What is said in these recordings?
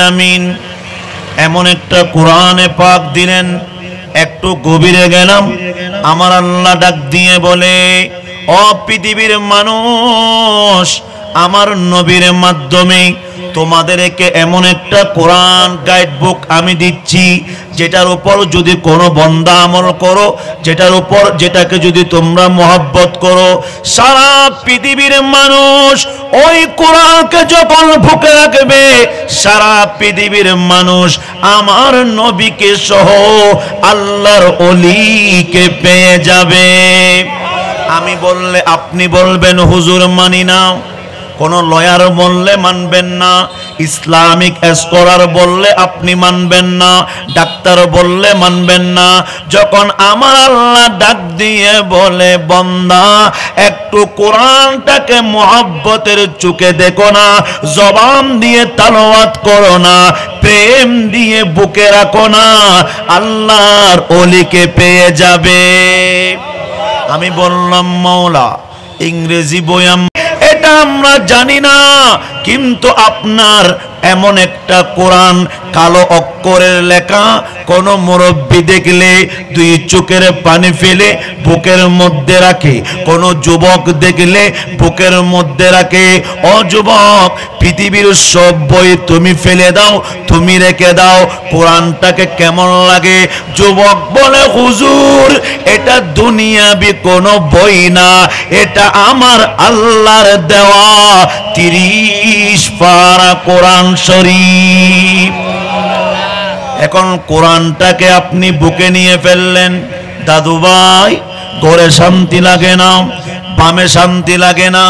আমিন। এমন একটা কোরআনে পাক দিলেন, একটু গভীরে গেলাম। আমার আল্লাহ ডাক দিয়ে বলে, ও পৃথিবীর মানুষ, আমার নবীর মাধ্যমে তোমাদেরকে এমন একটা কোরআন গাইড বুক আমি দিচ্ছি, যেটার উপর যদি কোনো বান্দা আমল করো, যেটাকে যদি তোমরা মহব্বত করো, সারা পৃথিবীর মানুষ ওই কোরআনকে যখন বুকে রাখবে, সারা পৃথিবীর মানুষ আমার নবীকে সহ আল্লাহর ওলিকে পেয়ে যাবে। আমি বললে আপনি বলবেন হুজুর মানি না, কোন লয়ার বললে মানবেন না, ইসলামিক স্কলার বললে আপনি মানবেন না, ডাক্তার বললে মানবেন না। যখন আমার আল্লাহ ডাক দিয়ে বলে, বান্দা একটু কোরআনটাকে মহব্বতের চোখে দেখো না, জবান দিয়ে তালাওয়াত করো না, প্রেম দিয়ে বুকে রাখো না, আল্লাহর ওলিকে পেয়ে যাবে। আমি বললাম মাওলা, ইংরেজি বয়াম এটা আমরা জানি না, কিন্তু আপনার এমন একটা কোরআন কালো অক্ষরের লেখা, কোন মুরব্বী দেখলে দুই চোখের পানি ফেলে বুকের মধ্যে রাখে, কোন যুবক দেখলে বুকের মধ্যে রাখে। ও যুবক, পৃথিবীর সব বই তুমি ফেলে দাও, তুমি রেখে দাও, কোরআনটাকে কেমন লাগে? যুবক বলে, হুজুর এটা দুনিয়াবি কোনো বই না, এটা আমার আল্লাহর দেওয়া 30 পারা কোরআন শরীফ। এখন কোরআনটাকে আপনি বুকে নিয়ে ফেললেন, দাদু ভাই ঘরে শান্তি লাগে না, বামে শান্তি লাগে না,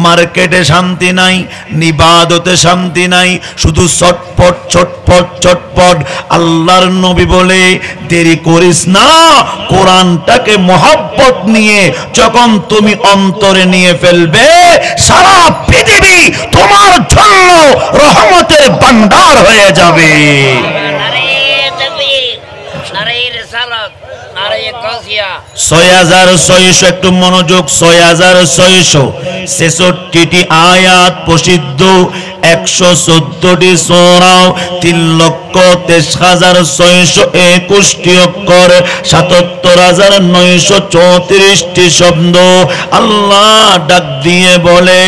মার্কেটে শান্তি নাই, নিবাদতে শান্তি নাই, শুধু চটপট চটপট চটপট। আল্লাহর নবী বলে, দেরি করিস না, কোরআনটাকে মহব্বত নিয়ে যখন তুমি অন্তরে নিয়ে ফেলবে, সারা পৃথিবী তোমার জন্য রহমতের ভান্ডার হয়ে যাবে। 6600, একটু মনোযোগ, 6666টি আয়াত প্রসিদ্ধ, 114টি সূরা, 3,23,621টি অক্ষর, 77,934টি শব্দ। আল্লাহ ডাক দিয়ে বলে,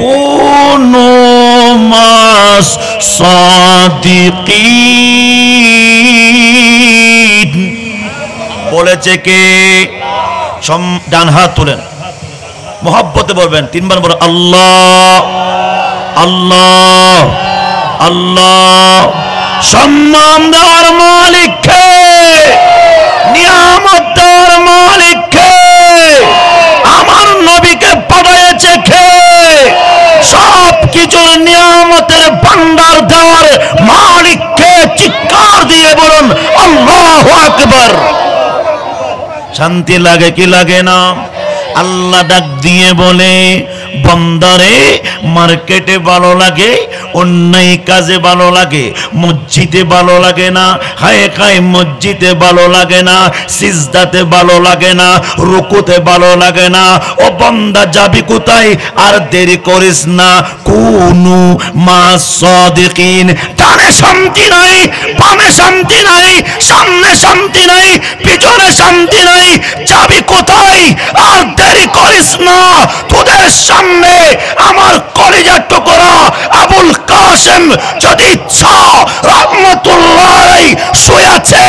কুনু মাস সাদিকিন। বলেছে কে? ডান হাত তুলেন, মোহাব্বতে বলবেন, 3 বার বলো আল্লাহ আল্লাহ আল্লাহ। সম্মান দেওয়ার মালিক কে? নিয়ামত দেওয়ার মালিক কে? আমার নবীকে পাঠিয়েছে কে? সব কিছুর নিয়ামতের ভান্ডার দেওয়ার মালিক কে? চিৎকার দিয়ে বলুন আল্লাহু আকবার। শান্তি লাগে কি লাগে না? আল্লাহ ডাক দিয়ে বলে, বান্দারে মার্কেটে ভালো লাগে, অন্যায় কাজে ভালো লাগে, মসজিদে ভালো লাগে না, হায় খায় মসজিদে ভালো লাগে না, সিজদাতে ভালো লাগে না, রুকুতে ভালো লাগে না। ও বান্দা যাবি কোথায়? আর দেরি করিস না, কুনু মাস সাদিকিন। ডানে শান্তি নাই, বামে শান্তি নাই, সামনে শান্তি নাই, পিছনে শান্তি নাই, যাবি কোথায়? আর দেরি করিস না, তোদের সামনে আমার কলিজার টুকরা আবুল কাসেম যদি ইচ্ছা রাহমাতুল্লাহ আলাইহি শুয়ে আছে,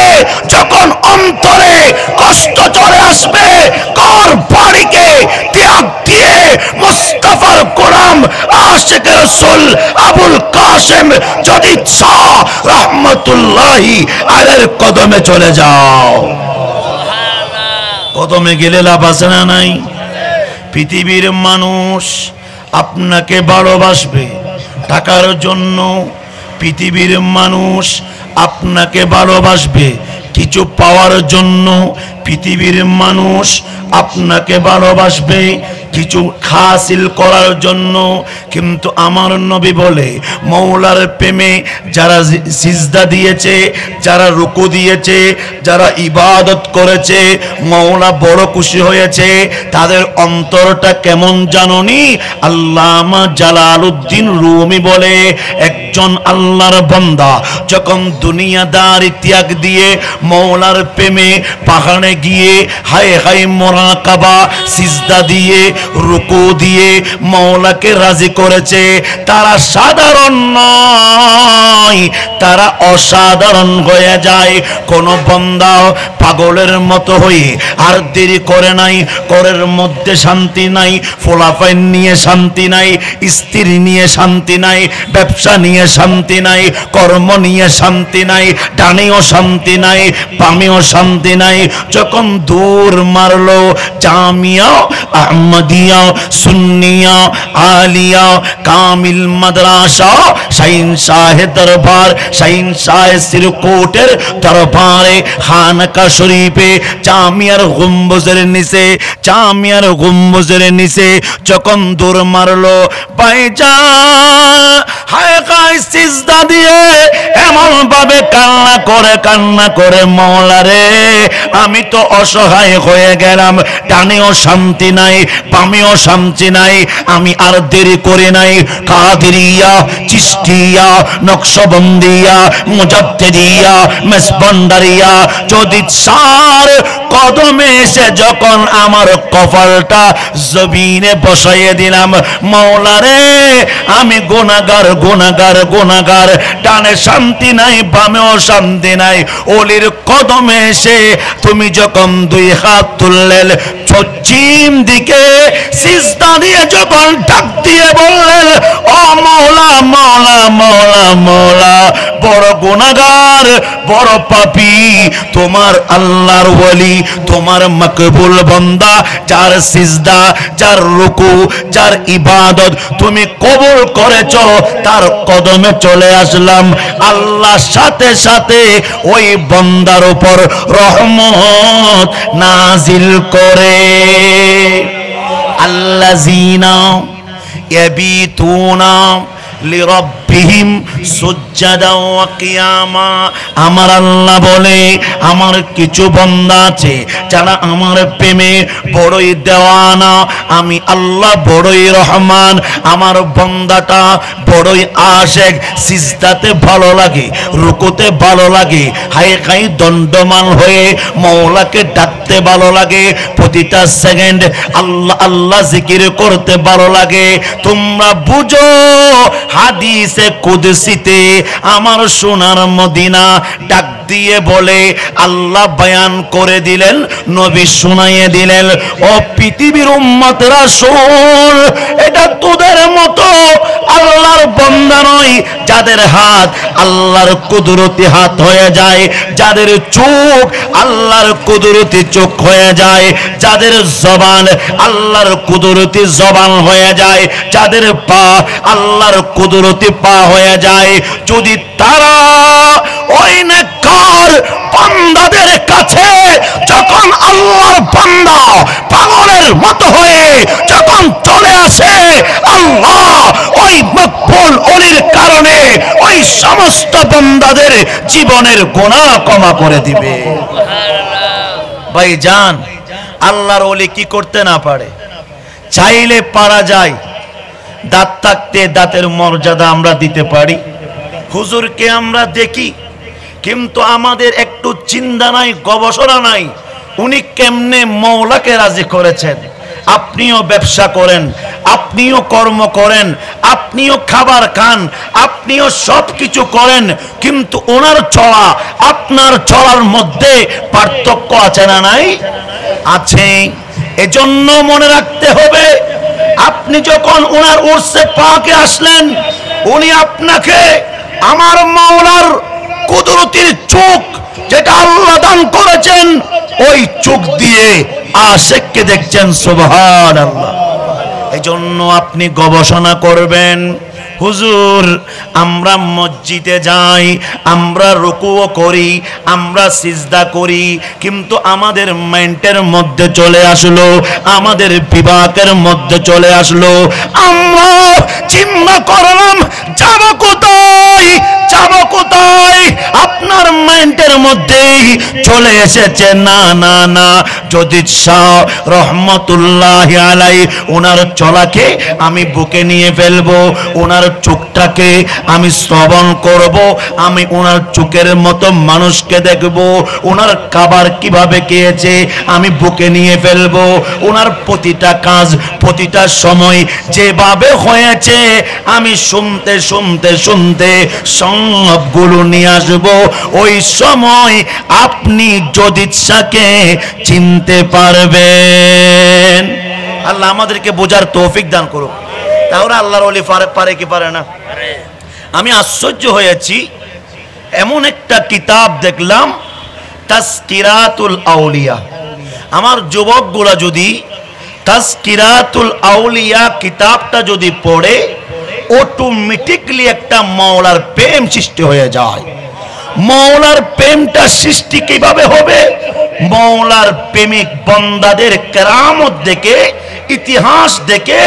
যখন অন্তরে কষ্ট চলে আসবে, কার বাড়িকে ত্যাগ দিয়ে মুস্তাফার গোলাম আশিক রাসূল আবুল কাসেম যদি ইচ্ছা রাহমাতুল্লাহি আলাইহির কদমে চলে যাও। কদমে গেলে লাভ আছে না নাই? পৃথিবীর মানুষ আপনাকে ভালোবাসবে টাকার জন্য, পৃথিবীর মানুষ আপনাকে ভালোবাসবে কিছু পাওয়ার জন্য পৃথিবীর মানুষ আপনাকে ভালোবাসবে, কিছু হাসিল করার জন্য। কিন্তু আমার নবী বলে, মওলার প্রেমে যারা সিজদা দিয়েছে, যারা রুকু দিয়েছে, যারা ইবাদত করেছে, মওলা বড় খুশি হয়েছে। তাদের অন্তরটা কেমন জাননি? আল্লামা জালালউদ্দিন রুমি বলে, একজন আল্লাহর বান্দা যখন দুনিয়াদারি ত্যাগ দিয়ে মওলার প্রেমে পাহাড়ে গিয়ে হায় হায় মুরাকাবা সিজদা দিয়ে রুকু দিয়ে মওলাকে রাজি করেছে, তারা সাধারণ নয়, তারা অসাধারণ হয়ে যায়। কোন বান্দা পাগলের মতো হয়ে আর দেরি করে নাই, ঘরের মধ্যে শান্তি নাই, ফলাফল নিয়ে শান্তি নাই, স্ত্রী নিয়ে শান্তি নাই, ব্যবসা নিয়ে শান্তি নাই, কর্ম নিয়ে শান্তি নাই, ডানেও শান্তি নাই, বামেও শান্তি নাই। যখন দূর মারলো জামিয়া আহমদিয়া সুন্নিয়া আলিয়া কামিল মাদ্রাসা শাহিন শাহে দরবার, শাহিন শাহে সিরকোটের দরবারে খানকা শরীফে জামিয়ার গম্বুজের নিচে, জামিয়ার গম্বুজের নিচে যখন দূর মারলো ভাইজান হায় হায় সিজদা দিয়ে এমন ভাবে কান্না করে মওলা রে আমি তো অসহায় হয়ে গেলাম, ডানেও শান্তি নাই, বামেও শান্তি নাই, আমি আর দেরি করে নাই। কাদেরিয়া, চিশতিয়া, নকশবন্দিয়া, মুজাদ্দিদিয়া, মেসবন্ডারিয়া যদি চার কদমে এসে যখন আমার কপালটা জমিনে বসাইয়ে দিলাম, মওলা রে আমি গুনাহগার গুনাহগার গুনাহগার, ডানে শান্তি নাই, বামেও শান্তি নাই। ওলির কদমে এসে তুমি যখন দুই হাত তুললেন, পশ্চিম দিকে সিজদা দিয়ে যখন ডাক দিয়ে বললেন, ও মওলা মওলা মওলা মওলা, বড় গুনাহগার, বড় পাপী, তোমার আল্লাহর ওলি, তোমার মকবুল বান্দা, যার সিজদা, যার রুকু, যার ইবাদত তুমি কবুল করেছো, তার কদমে চলে আসলাম। আল্লাহ সাথে সাথে ওই বান্দার উপর রহমত নাজিল করে। আল্লাযীনা ইয়াবিতুনা লিরাব্বিহিম সুজদাও ওয়া কিয়ামা। আমার আল্লাহ বলে, আমার কিছু বান্দা আছে যারা আমার প্রেমে বড়ই দেওয়ানা, আমি আল্লাহ বড়ই রহমান, আমার বান্দাটা বড়ই আশেক, সিজদাতে ভালো লাগে, রুকুতে ভালো লাগে, হায় হায় দণ্ডমান হয়ে মওলাকে ডাকতে ভালো লাগে, প্রতিটা সেকেন্ড আল্লাহ আল্লাহ জিকির করতে ভালো লাগে। তোমরা বুঝো হাদিসে কুদসিতে আমার সোনার মদিনা ডাক দিয়ে বলে, আল্লাহ বয়ান করে দিলেন, নবী শুনাইয়ে দিলেন, ও পৃথিবীর উম্মতরা শোন, এটা তোদের মতো আল্লাহর বান্দা নয় যাদের হাত আল্লাহর কুদরতি হাত হয়ে যায়, যাদের চোখ আল্লাহর কুদরতি চোখ হয়ে যায়, যাদের জবান আল্লাহর কুদরতি জবান হয়ে যায়, যাদের পা আল্লাহর কুদরতি পা হয়ে যায়। যদি তারা ওই নেককার বান্দাদের কাছে যখন আল্লাহর বান্দা পাগলের মতো হয়ে যখন চলে আসে, আল্লাহ ওই মকবুল ওলির কারণে ওই সমস্ত বান্দাদের জীবনের গুনাহ ক্ষমা করে দিবে। ভাইজান, আল্লাহর ওলি কি করতে না পারে? চাইলে পারা যায়। দাঁত থাকতে দাঁতের মর্যাদা আমরা দিতে পারি, হুজুরকে আমরা দেখি, কিন্তু আমাদের একটু চিন্তা নাই, গবেষণা নাই উনি কেমনে মওলাকে রাজি করেছেন। আপনিও ব্যবসা করেন, আপনিও কর্ম করেন, আপনিও খাবার খান, আপনিও সব কিছু করেন, কিন্তু ওনার চলা আপনার চলার মধ্যে পার্থক্য আছে না নাই? আছে। এজন্য মনে রাখতে হবে, আপনি যখন ওনার উরসে পাকে আসলেন, উনি আপনাকে আমার মাওলার কুদরতির চোখ যেটা আল্লাহ দান করেছেন, ওই চোখ দিয়ে আশিককে দেখছেন। সুবহানাল্লাহ। এজন্য আপনি গবেষণা করবেন। হুজুর, আমরা মসজিদে যাই, আমরা রুকুও করি, আমরা সিজদা করি, কিন্তু আমাদের মাইন্ডের মধ্যে চলে আসলো, আমাদের বিভাগের মধ্যে চলে আসলো, আমরা চিন্তা করলাম যাব কোথায়, যাব কোথায়। আপনার মাইন্ডের মধ্যে চলে এসেছে না না না, যদি শাহ রহমতুল্লাহি আলাইহি ওনার চলাকে আমি বুকে নিয়ে ফেলবো, ওনার চোখটাকে আমি শ্রবণ করব, আমি ওনার চোখের মতো মানুষকে দেখব, ওনার খাবার কিভাবে খেয়েছে আমি বুকে নিয়ে ফেলবো, ওনার প্রতিটা কাজ প্রতিটা সময় যেভাবে হয়েছে আমি শুনতে শুনতে শুনতে সবগুলো নিয়ে আসবো। ওই সময় আপনি জ্যোতিষাকে চিনতে পারবেন। আল্লাহ আমাদেরকে বোঝার তৌফিক দান করুক। তাহলে আল্লাহর ওলি পারে কি পারে না? আমি আশ্চর্য হয়েছি, এমন একটা কিতাব দেখলাম তাজকিরাতুল আউলিয়া। আমার যুবকগুলা যদি তাজকিরাতুল আউলিয়া কিতাবটা যদি পড়ে, অটোমেটিকলি একটা মাওলার প্রেম সৃষ্টি হয়ে যায়। মাওলার প্রেমটা সৃষ্টি কিভাবে হবে? মাওলার প্রেমিক বান্দাদের কেরামত দেখে, ইতিহাস দেখে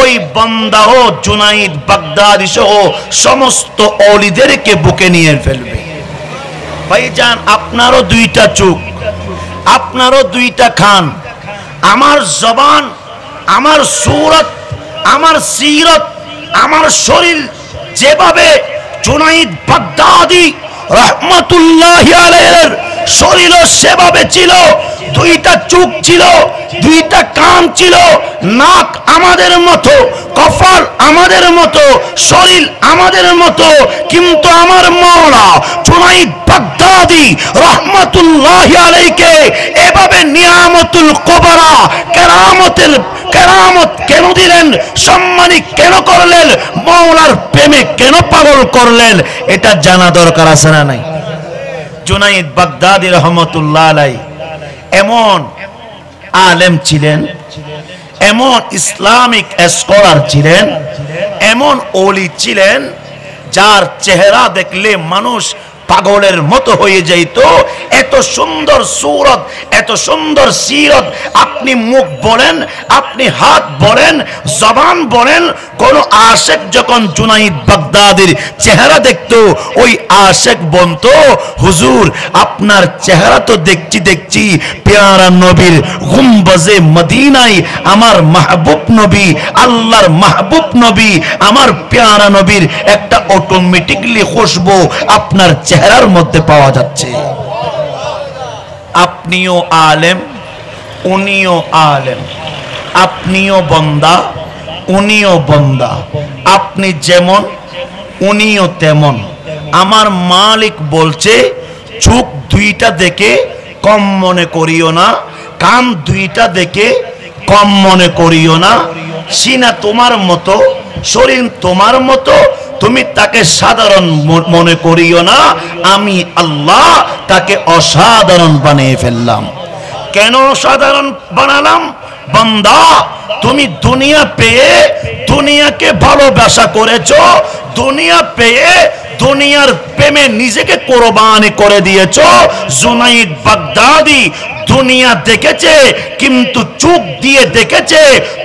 ওই বান্দা ও জুনাইদ বাগদাদি সহ সমস্ত ওলিদেরকে বুকে নিয়ে ফেলবে। ভাইজান, আপনারও দুইটা চোখ, আপনারও দুইটা কান, আমার জবান, আমার সুরত, আমার সিরত, আমার শরীর যেভাবে জুনাইদ বাগদাদি রহমতুল্লাহি আলাইহির শরীরও সেভাবে ছিল, দুইটা চোখ ছিল, দুইটা কান ছিল, নাক আমাদের মতো, কপাল আমাদের মতো, শরীর আমাদের মতো, কিন্তু আমার মাওলা জুনাইদ বাগদাদি রহমতুল্লাহি আলাইহিকে এভাবে নিয়ামতুল কুবরা কেরামত কেন দিলেন, সম্মানী কেন করলেন, মাওলার প্রেমে কেন পাগল করলেন, এটা জানা দরকার আছে না নাই? জুনাইদ বাগদাদি রহমতুল্লাহ আলাইহি এমন আলেম ছিলেন, এমন ইসলামিক স্কলার ছিলেন, এমন ওলি ছিলেন যার চেহারা দেখলে মানুষ পাগলের মতো হয়ে যাইত। এত সুন্দর সুরত, এত সুন্দর সিরত। আপনি মুখ বলেন, আপনি হাত বলেন, জবান বলেন, কোন আশেক যখন জুনাইদ বাগদাদির চেহারা দেখতো, ওই আশেক বলতো, হুজুর আপনার চেহারা তো দেখছি পেয়ারা নবীর গুম্বাজে মদিনায় আমার মাহবুব নবী, আল্লাহর মাহবুব নবী, আমার পেয়ারা নবীর একটা অটোমেটিকলি খুশবু আপনার চেহারার মধ্যে পাওয়া যাচ্ছে। আপনিও আলেম, উনিও আলেম, আপনিও বন্দা, উনিও বন্দা, আপনি যেমন উনিও তেমন। আমার মালিক বলছে, চোখ দুইটা দেখে কম মনে করিও না, কান দুইটা দেখে কম মনে করিও না, সিনা তোমার মতো, শরীর তোমার মতো, তুমি তাকে সাধারণ মনে করিও না, আমি আল্লাহ তাকে অসাধারণ বানিয়ে ফেললাম। কেন অসাধারণ বানালাম? বান্দা, তুমি দুনিয়া পেয়ে দুনিয়াকে ভালোবাসা করেছো, দুনিয়া পেয়ে দুনিয়ার প্রেমে নিজেকে কোরবানি করে দিয়েছো। জুনাইদ বাগদাদি দুনিয়া দেখেছে, কিন্তু চোখ দিয়ে দেখেছে,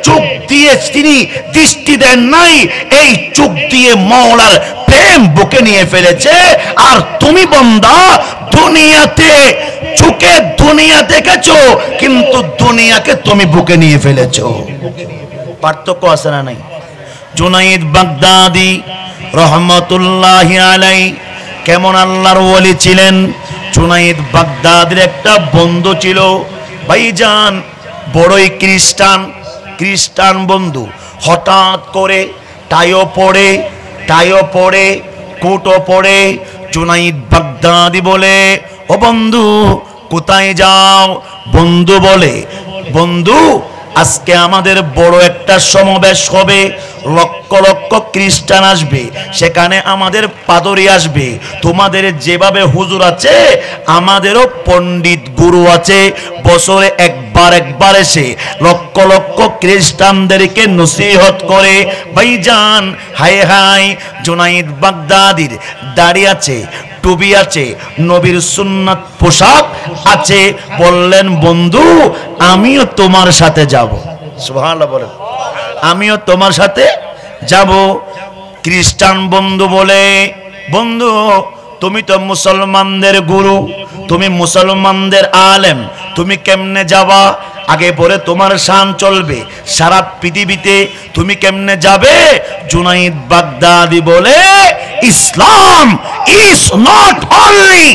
চোখ দিয়ে তিনি দৃষ্টি দেন নাই, এই চোখ দিয়ে মাওলার প্রেম বুকে নিয়ে ফেলেছে। আর তুমি বান্দা দুনিয়াতে চোখে দুনিয়া দেখেছো, কিন্তু দুনিয়াকে তুমি বুকে নিয়ে ফেলেছো। পার্থক্য আছে না নাই? জুনাইদ বাগদাদি রহমতুল্লাহি আলাইহি কেমন আল্লাহর ওলি ছিলেন? জুনাইদ বাগদাদির একটা বন্ধু ছিল ভাইজান, বড়ই খ্রিস্টান বন্ধু। হঠাৎ করে টাইও পড়ে কোটও পড়ে। জুনাইদ বাগদাদি বলে, ও বন্ধু কোথায় যাও? বন্ধু বলে, বন্ধু আজকে আমাদের বড় একটা সমাবেশ হবে, লক্ষ লক্ষ খ্রিস্টান আসবে, সেখানে আমাদের পাদরি আসবে। তোমাদের যেভাবে হুজুর আছে, আমাদেরও পণ্ডিত গুরু আছে, বছরে একবার একবার এসে লক্ষ লক্ষ খ্রিস্টানদেরকে নসিহত করে। ভাইজান, হায় হায়, জুনাইদ বাগদাদির দাড়ি আছে, টুপি আছে, নবীর সুন্নাত পোশাক আছে। বললেন, বন্ধু আমিও তোমার সাথে যাব। সুবহানাল্লাহ বলেন, আমিও তোমার সাথে যাব। খ্রিস্টান বন্ধু বলে, বন্ধু তুমি তো মুসলমানদের গুরু, তুমি মুসলমানদের আলেম, তুমি কেমনে যাবা? আগে পরে তোমার শান চলবে সারা পৃথিবীতে, তুমি কেমনে যাবে? জুনাইদ বাগদাদি বলে, ইসলাম is not only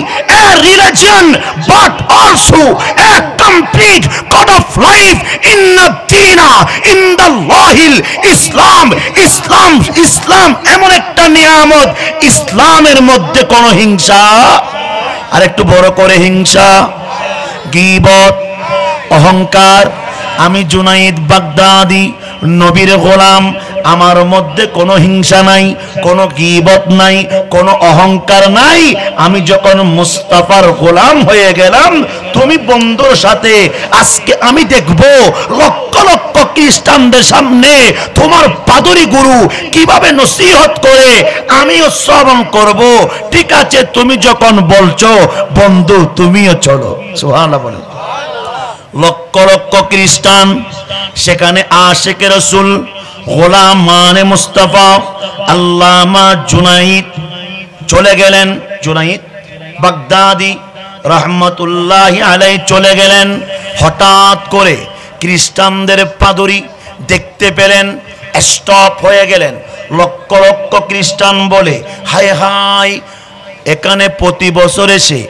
a religion but also a complete code of life in the dina in the lahil Islam. Islam এমন একটা নিয়ামত, ইসলামের মধ্যে কোনো হিংসা, আর একটু বড় করে হিংসা, গীবত, অহংকার। আমি জুনাইদ বাগদাদি নবীর গোলাম, আমার মধ্যে কোনো হিংসা নাই, কোনো গীবত নাই, কোনো অহংকার নাই। আমি যখন মুস্তাফার গোলাম হয়ে গেলাম, তুমি বন্ধুর সাথে আজকে আমি দেখব লক্ষ লক্ষ খ্রিস্টানদের সামনে তোমার পাদরি গুরু কিভাবে নসিহত করে, আমিও শ্রবণ করব। ঠিক আছে, তুমি যখন বলছো বন্ধু তুমিও চলো। সুবহানাল্লাহ বলেন। লক্ষ লক্ষ খ্রিস্টান সেখানে আশিকে রাসূল, গোলামানে মুস্তাফা, আল্লামা জুনাইদ চলে গেলেন। জুনাইদ বাগদাদি রহমতুল্লাহি আলাইহি চলে গেলেন। হঠাৎ করে খ্রিস্টানদের পাদরি দেখতে পেলেন, স্টপ হয়ে গেলেন। লক্ষ লক্ষ খ্রিস্টান বলে, হায় হায়, এখানে প্রতি বছর এসে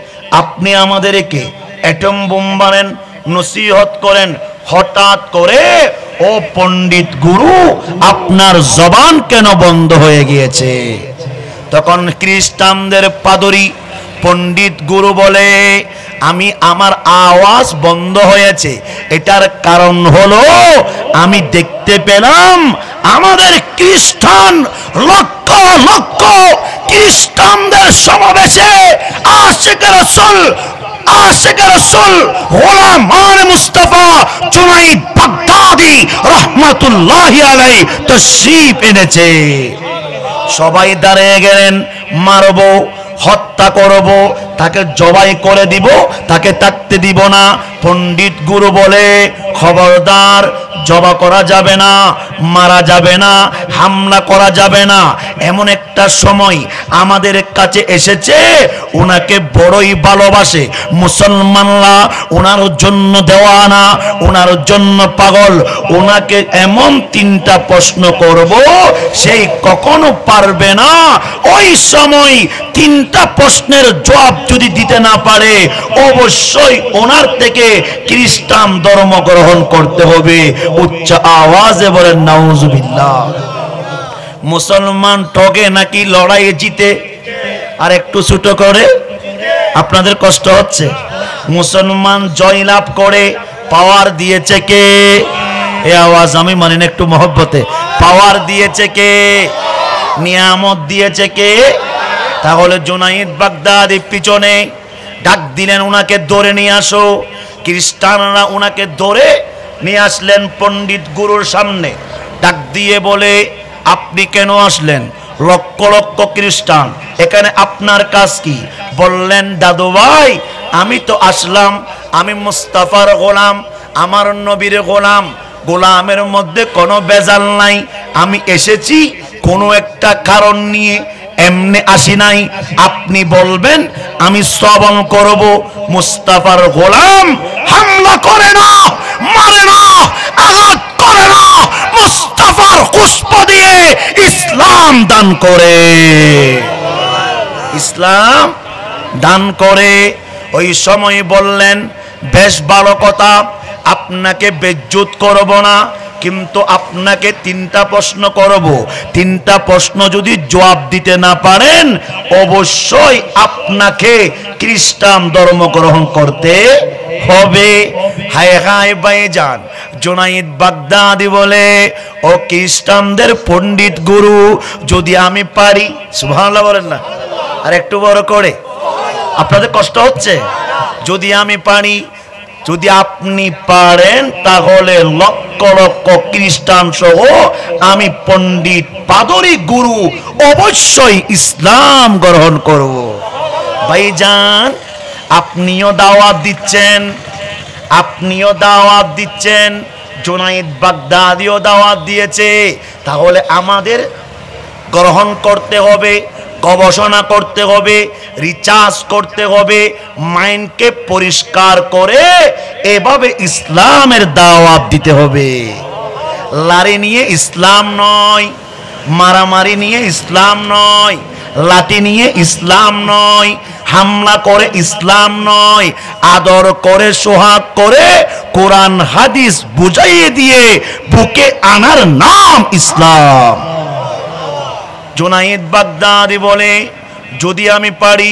আপনি আমাদেরকে অ্যাটম বোম বানান, নসিহত করেন, হঠাৎ করে ও পণ্ডিত গুরু আপনার জবান কেন বন্ধ হয়ে গিয়েছে? তখন খ্রিস্টানদের পাদরি পণ্ডিত গুরু বলে, আমি আমার আওয়াজ বন্ধ হয়েছে, এটার কারণ হলো আমি দেখতে পেলাম আমাদের খ্রিস্টান লক্ষ লক্ষ খ্রিস্টানদের সমাবেশে আশিকে রাসূল, আশিকে রাসূল গোলামানে মুস্তাফা জুনাইদ বাগদাদি রহমাতুল্লাহি আলাইহি তাশরীফ এনেছে। সবাই দাঁড়িয়ে গেলেন, মারবো, হত্যা করব, তাকে জবাই করে দিব, তাকে থাকতে দিব না। পণ্ডিত গুরু বলে, খবরদার, জবা করা যাবে না, মারা যাবে না, হামলা করা যাবে না। এমন একটা সময় আমাদের কাছে এসেছে, ওনাকে বড়ই ভালোবাসে মুসলমানরা, ওনার জন্য দেওয়ানা, ওনার জন্য পাগল। ওনাকে এমন তিনটা প্রশ্ন করব, সেই কখনো পারবে না। ওই সময় তিনটা প্রশ্নের জবাব যদি দিতে না পারে, অবশ্যই ওনার থেকে খ্রিস্টান ধর্ম গ্রহণ করতে হবে। উচ্চ আওয়াজে বলেন নাউজুবিল্লাহ। মুসলমান ঠগে নাকি লড়াইয়ে জিতে? আর একটু ছোট করে, আপনাদের কষ্ট হচ্ছে? মুসলমান জয়লাভ করে পাওয়ার দিয়েছে কে? এই আওয়াজ আমি মানি না, একটু মহব্বতে। পাওয়ার দিয়েছে কে? নিয়ামত দিয়েছে কে? তাহলে জুনাইদ বাগদাদি পিছনে ডাক দিলেন, উনাকে ধরে নিয়ে আসো। খ্রিস্টানরা উনাকে ধরে নিয়ে আসলেন পণ্ডিত গুরুর সামনে। ডাক দিয়ে বলে, আপনি কেন আসলেন? লক্ষ লক্ষ খ্রিস্টান, এখানে আপনার কাজ কি? বললেন, দাদু ভাই, আমি তো আসলাম, আমি মুস্তাফার গোলাম, আমার নবীর গোলাম, গোলামের মধ্যে কোনো বেজাল নাই। আমি এসেছি কোনো একটা কারণ নিয়ে, এমনি আসি নাই। আপনি বলবেন, আমি শ্রবণ করব। মুস্তাফার গোলাম হামলা করে না, মারে না, আঘাত করে না, মুস্তাফার পুষ্প দিয়ে ইসলাম দান করে, ইসলাম দান করে। ওই সময় বললেন, বেশ ভালো কথা, আপনাকে বেজ্জুত করব না, কিন্তু আপনাকে তিনটা প্রশ্ন করব। তিনটা প্রশ্ন যদি জবাব দিতে না পারেন, অবশ্যই আপনাকে খ্রিস্টান ধর্ম গ্রহণ করতে হবে। হায় হায় ভাইজান, জুনাইদ বাগদাদি বলে, ও খ্রিস্টানদের পণ্ডিত গুরু, যদি আমি পারি, সুবহানাল্লাহ বলেন না, আর একটু বড় করে, আপনাদের কষ্ট হচ্ছে? যদি আমি পারি, যদি আপনি পারেন তাহলে লক্ষ লক্ষ খ্রিস্টান সহ আমি পণ্ডিত পাদরী গুরু অবশ্যই ইসলাম গ্রহণ করব। ভাইজান, আপনিও দাওয়াত দিচ্ছেন, জুনাইদ বাগদাদিও দাওয়াত দিয়েছে। তাহলে আমাদের গ্রহণ করতে হবে, গবেষণা করতে হবে, রিসার্চ করতে হবে, মাইন্ডকে পরিষ্কার করে এভাবে ইসলামের দাওয়াত দিতে হবে। লাড়ি নিয়ে ইসলাম নয়, মারামারি নিয়ে ইসলাম নয়, লাঠি নিয়ে ইসলাম নয়, হামলা করে ইসলাম নয়, আদর করে সোহাগ করে কোরআন হাদিস বুঝাইয়ে দিয়ে বুকে আনার নাম ইসলাম। জুনাইদ বাগদাদি বলে, যদি আমি পারি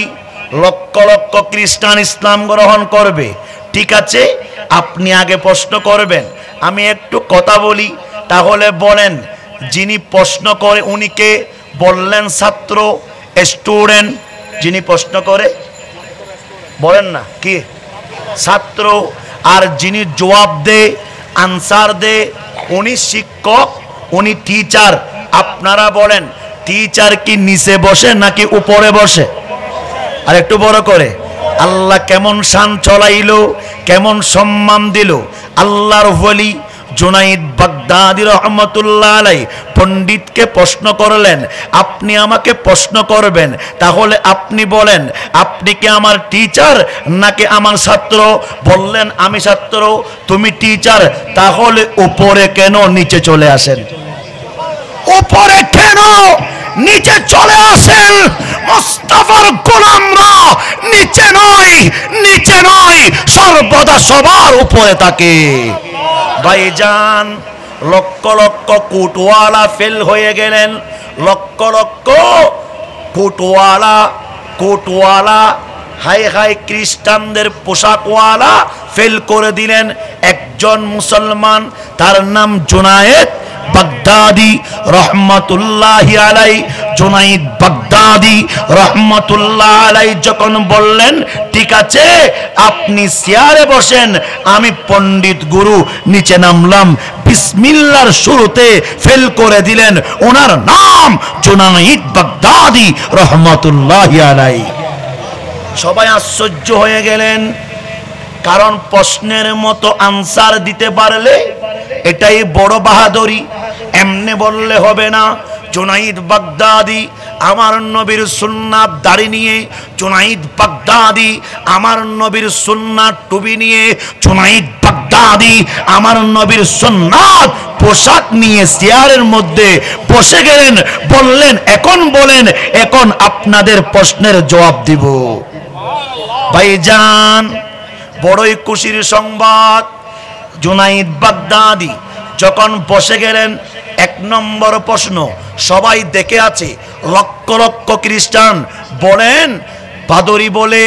লক্ষ লক্ষ খ্রিস্টান ইসলাম গ্রহণ করবে। ঠিক আছে, আপনি আগে প্রশ্ন করবেন, আমি একটু কথা বলি। তাহলে বলেন, যিনি প্রশ্ন করে উনিকে বললেন ছাত্র, স্টুডেন্ট? যিনি প্রশ্ন করে বলেন না কি ছাত্র, আর যিনি জবাব দে আনসার দে উনি শিক্ষক, উনি টিচার। আপনারা বলেন, টিচার কি নিচে বসে নাকি উপরে বসে? আর একটু বড় করে, আল্লাহ কেমন শান চলাইলো, কেমন সম্মান দিল। আল্লাহর ওলি জুনাইদ বাগদাদি রহমতুল্লাহ আলাই পণ্ডিতকে প্রশ্ন করলেন, আপনি আমাকে প্রশ্ন করবেন, তাহলে আপনি বলেন, আপনি কি আমার টিচার নাকি আমার ছাত্র? বললেন, আমি ছাত্র, তুমি টিচার। তাহলে উপরে কেন নিচে চলে আসেন? উপরে কেন নিচে চলে আসেন? মুস্তাফার গোলামরা নিচে নয়, সর্বদা সবার উপরে থাকে। ভাইজান, লক্ষ লক্ষ কোটওয়ালা ফেল হয়ে গেলেন, লক্ষ লক্ষ কোটওয়ালা হাই খ্রিস্টানদের পোশাকওয়ালা ফেল করে দিলেন। একজন মুসলমান, তার নাম জুনাইদ বাগদাদি রহমতুল্লাহি আলাই। জুনাইদ বাগদাদি রহমতুল্লাহ আলাই যখন বললেন, ঠিক আছে আপনি চেয়ারে বসেন, আমি পণ্ডিত গুরু নিচে নামলাম, বিসমিল্লাহর শুরুতে ফেল করে দিলেন। ওনার নাম জুনাইদ বাগদাদি রহমতুল্লাহি আলাই। সবাই আশ্চর্য হয়ে গেলেন, কারণ প্রশ্নের মতো আনসার দিতে পারলে এটাই বড় বাহাদুরি। এমনি বললে হবে না। জুনাইদ বাগদাদি আমার নবীর সুন্নাত দাড়ি নিয়ে, জুনাইদ বাগদাদি আমার নবীর সুন্নাত টুপি নিয়ে, জুনাইদ বাগদাদি আমার নবীর সুন্নাত পোশাক নিয়ে চেয়ারের মধ্যে বসে গেলেন। বললেন, এখন বলেন, এখন আপনাদের প্রশ্নের জবাব দিব। ভাইজান, বড়ই খুশির সংবাদ। জুনাইদ বাগদাদি যখন বসে গেলেন, এক নম্বর প্রশ্ন সবাই দেখে আছে, লক্ষ লক্ষ খ্রিস্টান। বলেন, পাদরি বলে,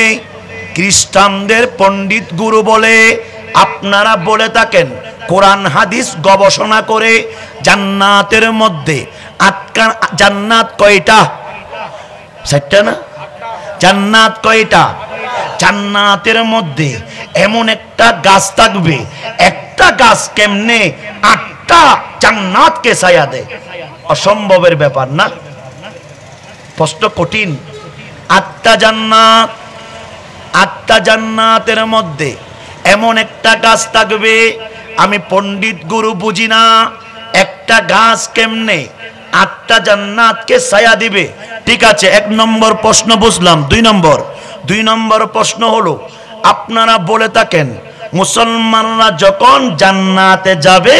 খ্রিস্টানদের পণ্ডিত গুরু বলে, আপনারা বলে থাকেন কোরআন হাদিস গবেষণা করে জান্নাতের মধ্যে জান্নাত কয়টা? 7টা না? জান্নাত কয়টা? জান্নাতের মধ্যে এমন একটা গাছ থাকবে, একটা গাছ কেমনে 8টা জান্নাতকে ছায়া দেয়? অসম্ভবের ব্যাপার না? প্রশ্ন কঠিন। 8টা জান্নাতের মধ্যে এমন একটা গাছ থাকবে, আমি পণ্ডিত গুরু বুঝি না একটা গাছ কেমনে 8টা জান্নাতকে ছায়া দিবে। ঠিক আছে, 1 নম্বর প্রশ্ন বুঝলাম। 2 নম্বর প্রশ্ন হলো, আপনারা বলে থাকেন মুসলমানরা যখন জান্নাতে যাবে,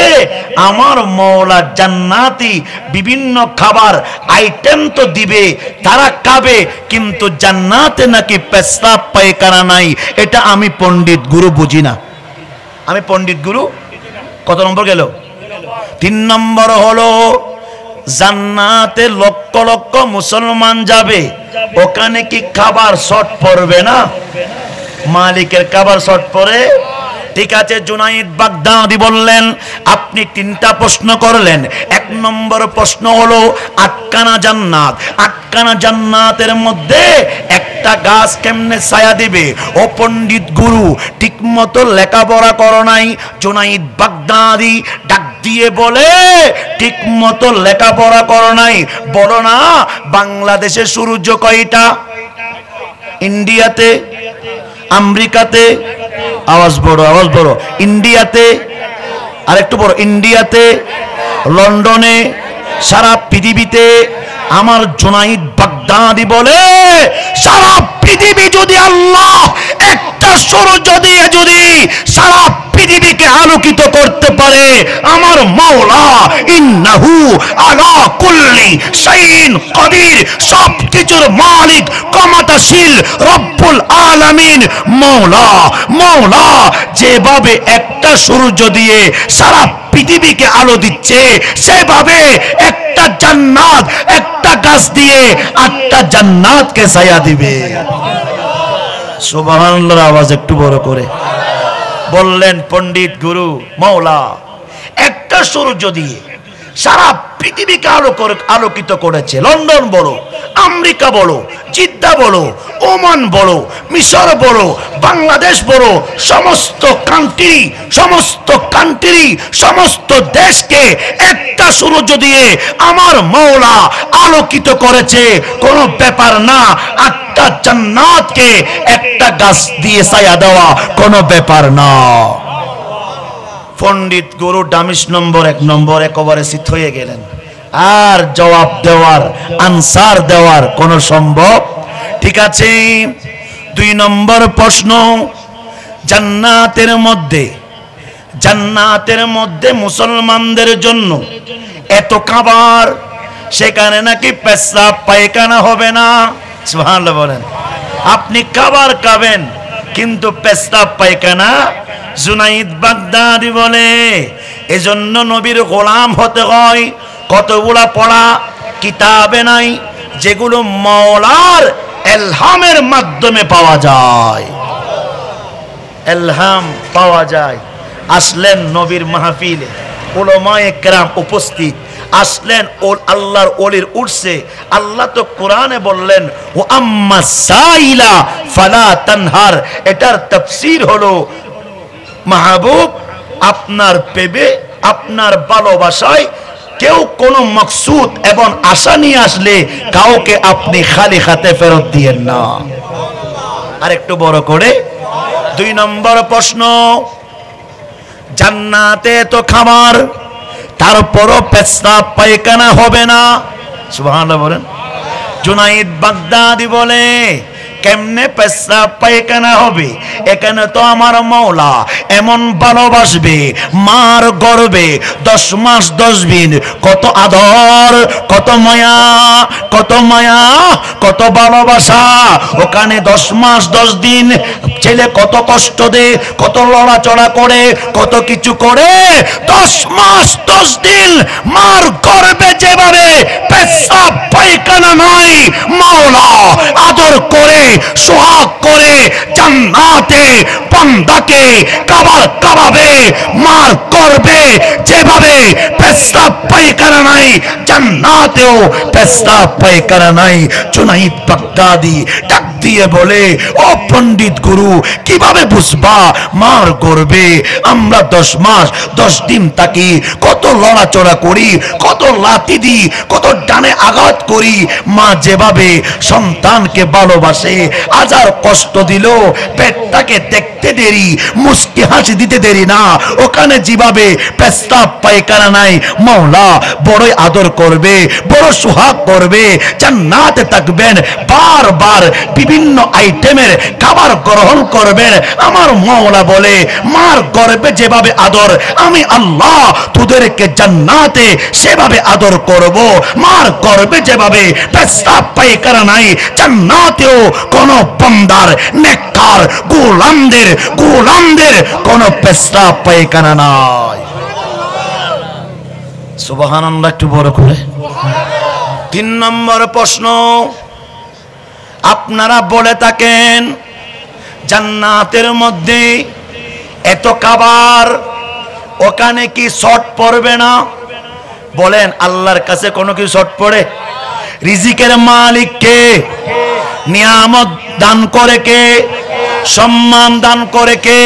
আমার মওলা জান্নাতি বিভিন্ন খাবার আইটেম তো দিবে, তারা খাবে, কিন্তু জান্নাতে নাকি পেশাব পায়খানা নাই। এটা আমি পণ্ডিত গুরু বুঝি না। আমি পণ্ডিত গুরু কত নম্বর গেল? 3 নম্বর হলো, জান্নাতে লক্ষ লক্ষ মুসলমান যাবে, ওখানে কি খাবার শর্ট পড়বে না? মালিকের খাবার শর্ট পড়ে? ঠিক আছে, জুনাইদ বাগদাদি বললেন আপনি তিনটা প্রশ্ন করলেন। এক নম্বর প্রশ্ন হলো আটখানা জান্নাত, আটখানা জান্নাতের মধ্যে একটা গাছ কেমনে ছায়া দিবে? ও পণ্ডিত গুরু, ঠিক মতো লেখাপড়া করো নাই? জুনাইদ বাগদাদি ডাক দিয়ে বলে ঠিক মতো লেখাপড়া করো নাই? বলো না বাংলাদেশে সূর্য কয়টা? ইন্ডিয়াতে, আমেরিকাতে, আওয়াজ বড়, আওয়াজ বড়, ইন্ডিয়াতে, আরেকটু বড়, ইন্ডিয়াতে, লন্ডনে, সারা পৃথিবীতে। আমার জুনাইদ বাগদাদি বলে সারা পৃথিবী যদি আল্লাহ একটা সূর্য দিয়ে যদি সারা পৃথিবীকে আলোকিত করতে পারে, আমার মাওলা ইন্নাহু আলা কুল্লি শাইইন কাদির, সবকিছুর মালিক ক্ষমতাশীল রব্বুল আলামিন মাওলা, মাওলা যেভাবে একটা সূর্য দিয়ে সারা পৃথিবীকে আলো দিচ্ছে, সেভাবে একটা জান্নাত, একটা গাছ দিয়ে আটটা জান্নাতকে ছায়া দিবে। সুবহানাল্লাহর আওয়াজ একটু বড় করে বললেন পণ্ডিত গুরু, মাওলা একটা সূর্য দিয়ে সারা পৃথিবীকে আলোকিত করেছে। লন্ডন বলো, আমেরিকা বলো, জিদ্দা বলো, ওমান বলো, মিশর বলো, বাংলাদেশ বলো, সমস্ত কান্ট্রি, সমস্ত কান্ট্রি, সমস্ত দেশকে একটা সূর্য দিয়ে আমার মাওলা আলোকিত করেছে। কোনো ব্যাপার না। আটটা জান্নাতকে একটা গাছ দিয়ে ছায়া দেওয়া কোনো ব্যাপার না। পণ্ডিত গুরু ডামিশ নম্বর এক নম্বর একেবারে চিত হয়ে গেলেন। আর জবাব দেওয়ার, আনসার দেওয়ার কোন সম্ভব? ঠিক আছে, দুই নম্বর প্রশ্ন, জান্নাতের মধ্যে, জান্নাতের মধ্যে মুসলমানদের জন্য এত খাবার, সেখানে নাকি পেশাব পায়খানা হবে না। সুবহানাল্লাহ বলেন। আপনি খাবার খাবেন কিন্তু পেশাব পায়খানা? জুনাইদ বাগদাদি বলে এজন্য নবীর গোলাম হতে হয়। কতগুলা পড়া কিতাবে নাই যেগুলো মাওলার ইলহামের মাধ্যমে পাওয়া যায়, ইলহাম পাওয়া যায়। আসলেন নবীর মাহফিলে, উলামায়ে কেরাম উপস্থিত, আসলেন আল্লাহর ওলির উর্সে। আল্লাহ তো কোরআনে বললেন ও আম্মা সাইলা ফালা তানহার, এটার তাফসীর হলো মাহবুব আপনার প্রেমে, আপনার ভালোবাসায় কেউ কোনো মকসুদ এবং আশা নিয়ে আসলে কাউকে আপনি খালি হাতে ফেরত দিয়েন না। আর একটু বড় করে দুই নম্বর প্রশ্ন, জান্নাতে তো খাবার, তারপরও পেশাব পায়খানা হবে না। সুবহানাল্লাহ বলেন। জুনাইদ বাগদাদি বলে কেমনে পেশাব পায়খানা হবে? এখানে তো আমার মাওলা এমন ভালোবাসবে, মার গর্বে 10 মাস 10 দিন, কত আদর, কত মায়া, কত মায়া, কত ভালোবাসা। ওখানে 10 মাস 10 দিন ছেলে কত কষ্ট দেয়, কত লড়াচড়া করে, কত কিছু করে। 10 মাস 10 দিন মার গর্বে যেভাবে পেশাব পায়খানা নাই, মাওলা আদর করে সোহাগ করে জান্নাতে বান্দাকে খাবার খাওয়াবে, মার করবে যেভাবে পেশাব পায়খানা নাই, জান্নাতেও পেশাব পায়খানা নাই। জুনাইদ বাগদাদি ডাক দিয়ে বলে ও পণ্ডিত গুরু, কিভাবে বুঝবা মার করবে? আমরা 10 মাস 10 দিন থাকি, কত লড়াচড়া করি, কত লাথি দিই, কত ডানে আঘাত করি। মা যেভাবে সন্তানকে ভালোবাসে, হাজার কষ্ট দিল পেটটাকে দেখতে দেরি, মুস্কি হাসি দিতে দেরি না। ওখানে যেভাবে পেশাব পায়খানা নাই, মাওলা বড়ই আদর করবে, বড় সোহাগ করবে। জান্নাতে থাকবেন, বারবার বিভিন্ন আইটেমের খাবার গ্রহণ করবেন। আমার মাওলা বলে মার গর্বে যেভাবে আদর, আমি আল্লাহ তোদেরকে জান্নাতে সেভাবে আদর করব। মার গর্বে যেভাবে পেশাব পায়খানা নাই, জান্নাতেও কোন বান্দার, নেককার গোলামদের কোন পেশাব পায়খানা নাই। সুবহানাল্লাহ একটু বড় করে। 3 নম্বর প্রশ্ন, আপনারা বলে থাকেন জান্নাতের মধ্যে এত কাবার, ওখানে কি শর্ট পড়বে না? বলেন আল্লাহর কাছে কোনো কিছু শর্ট পড়ে? রিজিকের মালিক কে? নিয়ামত দান করে কে? সম্মান দান করে কে?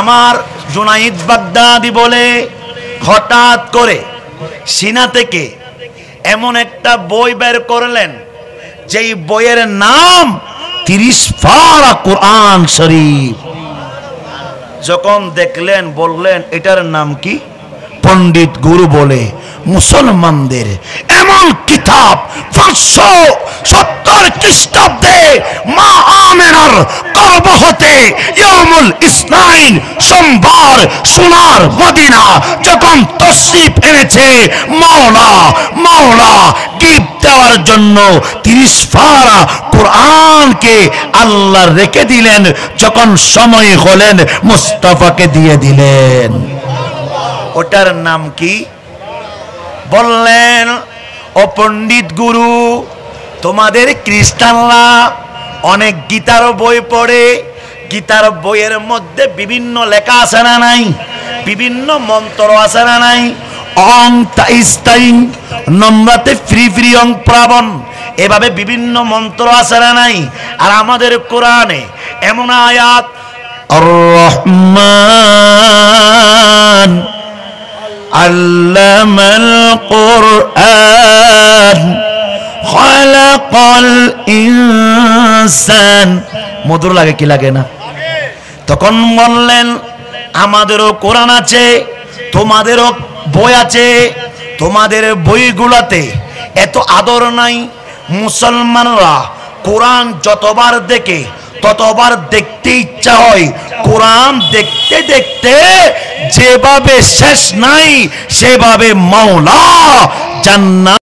আমার জুনাইদ বাগদাদি বলে হঠাৎ করে সিনা থেকে এমন একটা বই বের করলেন যেই বইয়ের নাম 30 পারা কোরআন শরীফ। যখন দেখলেন বললেন এটার নাম কি? পণ্ডিত গুরু বলে মুসলমানদের এমন কিতাব 570 খ্রিস্টাব্দে মা আমেনার গর্ভ হতে ইয়ামুল ইসনাইন সোমবার সোনার মদিনা যখন তশরিফ এনেছে মাওলা গিফট দেওয়ার জন্য 30 পারা কোরআনকে আল্লাহ রেখে দিলেন। যখন সময় হলেন মুস্তাফাকে দিয়ে দিলেন। ওটার নাম কি? বললেন ও পণ্ডিত গুরু, তোমাদের খ্রিস্টানরা অনেক গীতার বই পড়ে, গীতার বইয়ের মধ্যে বিভিন্ন লেখা আছে না নাই? বিভিন্ন মন্ত্র আছে না নাই? অং তাইস্তাইং নম্রাতে ফ্রি অং প্রাবণ, এভাবে বিভিন্ন মন্ত্র আছে না নাই? আর আমাদের কোরআনে এমন আয়াত আর রহমান আল্লামাল কুরআন খালাকাল ইনসান, মধুর লাগে কি লাগে না? তখন বললেন আমাদেরও কোরআন আছে, তোমাদেরও বই আছে, তোমাদের বইগুলোতে এত আদর নাই। মুসলমানরা কোরআন যতবার দেখে ততবার দেখতে ইচ্ছা হয়। কোরআন দেখতে দেখতে যেভাবে শেষ নাই সেভাবে মাওলা জান্নাত